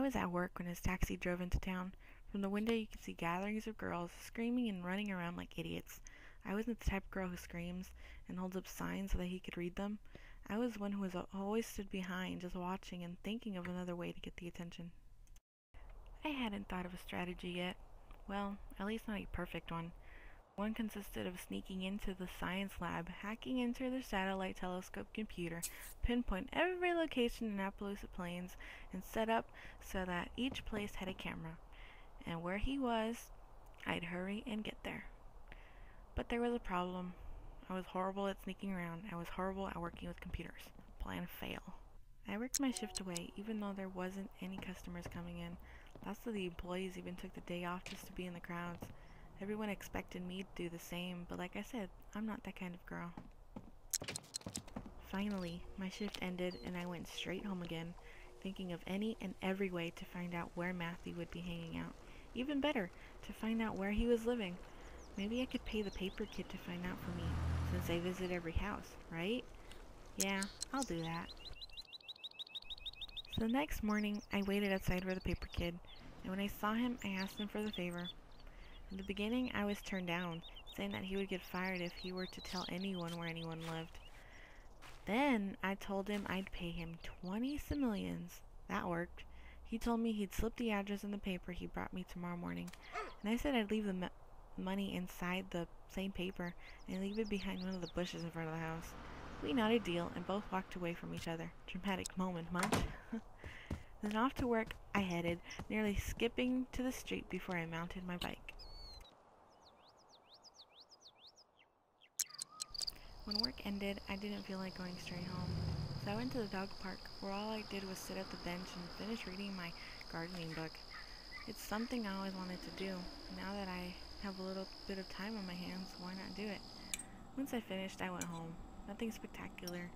was at work when his taxi drove into town. From the window you could see gatherings of girls screaming and running around like idiots. I wasn't the type of girl who screams and holds up signs so that he could read them. I was one who was always stood behind, just watching and thinking of another way to get the attention. I hadn't thought of a strategy yet. Well, at least not a perfect one. One consisted of sneaking into the science lab, hacking into their satellite telescope computer, pinpoint every location in Appaloosa Plains, and set up so that each place had a camera. And where he was, I'd hurry and get there. But there was a problem. I was horrible at sneaking around. I was horrible at working with computers. Plan fail. I worked my shift away, even though there wasn't any customers coming in. Lots of the employees even took the day off just to be in the crowds. Everyone expected me to do the same, but like I said, I'm not that kind of girl. Finally, my shift ended and I went straight home again, thinking of any and every way to find out where Matthew would be hanging out. Even better, to find out where he was living. Maybe I could pay the paper kid to find out for me, since I visit every house, right? Yeah, I'll do that. So the next morning, I waited outside for the paper kid, and when I saw him, I asked him for the favor. In the beginning, I was turned down, saying that he would get fired if he were to tell anyone where anyone lived. Then I told him I'd pay him 20 simoleons. That worked. He told me he'd slip the address in the paper he brought me tomorrow morning, and I said I'd leave the money inside the same paper and leave it behind one of the bushes in front of the house. We nodded deal and both walked away from each other. Dramatic moment, much? Then off to work I headed, nearly skipping to the street before I mounted my bike. When work ended, I didn't feel like going straight home, so I went to the dog park, where all I did was sit at the bench and finish reading my gardening book. It's something I always wanted to do. Now that I have a little bit of time on my hands, why not do it? Once I finished, I went home. Nothing spectacular.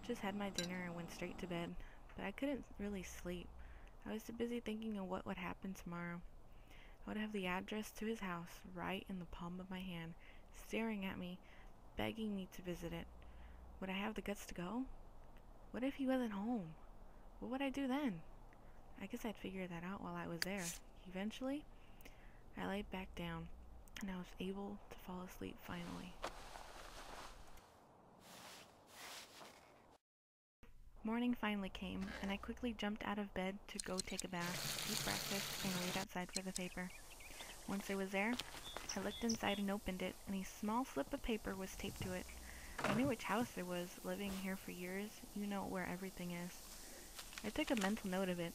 Just had my dinner and went straight to bed. But I couldn't really sleep. I was too busy thinking of what would happen tomorrow. I would have the address to his house right in the palm of my hand, staring at me, begging me to visit it. Would I have the guts to go? What if he wasn't home? What would I do then? I guess I'd figure that out while I was there. Eventually, I laid back down, and I was able to fall asleep finally. Morning finally came, and I quickly jumped out of bed to go take a bath, eat breakfast, and wait outside for the paper. Once I was there, I looked inside and opened it, and a small slip of paper was taped to it. I knew which house it was. Living here for years, you know where everything is. I took a mental note of it.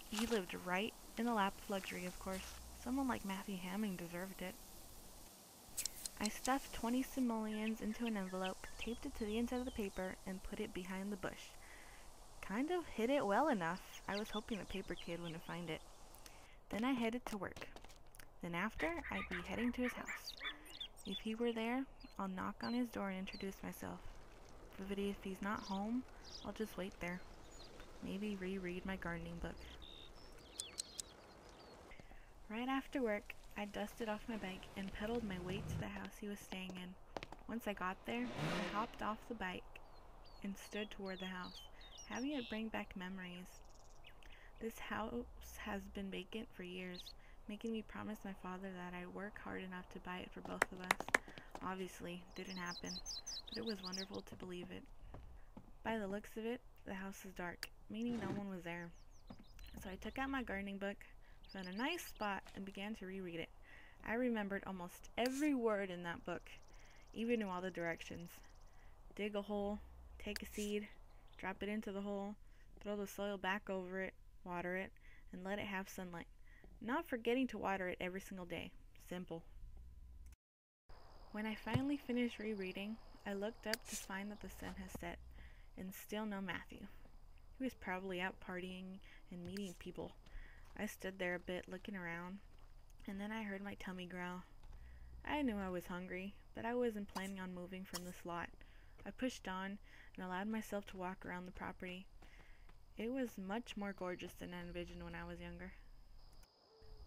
He lived right in the lap of luxury, of course. Someone like Matthew Hamming deserved it. I stuffed 20 simoleons into an envelope, taped it to the inside of the paper, and put it behind the bush. Kind of hid it well enough. I was hoping the paper kid wouldn't find it. Then I headed to work. Then after, I'd be heading to his house. If he were there, I'll knock on his door and introduce myself. But if he's not home, I'll just wait there. Maybe reread my gardening book. Right after work, I dusted off my bike and pedaled my way to the house he was staying in. Once I got there, I hopped off the bike and stood toward the house, having it bring back memories. This house has been vacant for years, making me promise my father that I'd work hard enough to buy it for both of us. Obviously, didn't happen, but it was wonderful to believe it. By the looks of it, the house is dark, meaning no one was there. So I took out my gardening book, found a nice spot, and began to reread it. I remembered almost every word in that book, even knew all the directions. Dig a hole, take a seed, drop it into the hole, throw the soil back over it, water it, and let it have sunlight. Not forgetting to water it every single day. Simple. When I finally finished rereading, I looked up to find that the sun has set, and still no Matthew. He was probably out partying and meeting people. I stood there a bit looking around, and then I heard my tummy growl. I knew I was hungry, but I wasn't planning on moving from this lot. I pushed on and allowed myself to walk around the property. It was much more gorgeous than I envisioned when I was younger.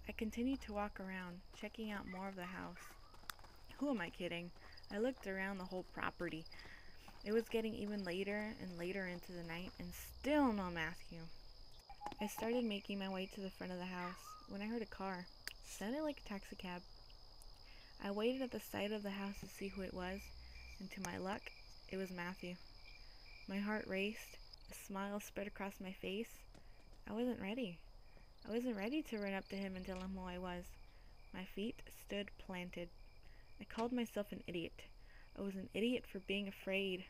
I continued to walk around, checking out more of the house. Who am I kidding? I looked around the whole property. It was getting even later and later into the night, and still no Matthew. I started making my way to the front of the house when I heard a car. Sounded like a taxi cab. I waited at the side of the house to see who it was, and to my luck, it was Matthew. My heart raced, a smile spread across my face. I wasn't ready. I wasn't ready to run up to him and tell him who I was. My feet stood planted. I called myself an idiot. I was an idiot for being afraid.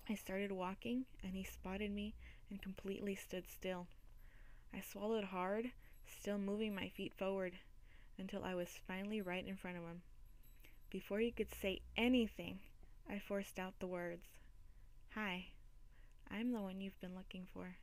I started walking, and he spotted me and completely stood still. I swallowed hard, still moving my feet forward, until I was finally right in front of him. Before he could say anything, I forced out the words, "Hi, I'm the one you've been looking for."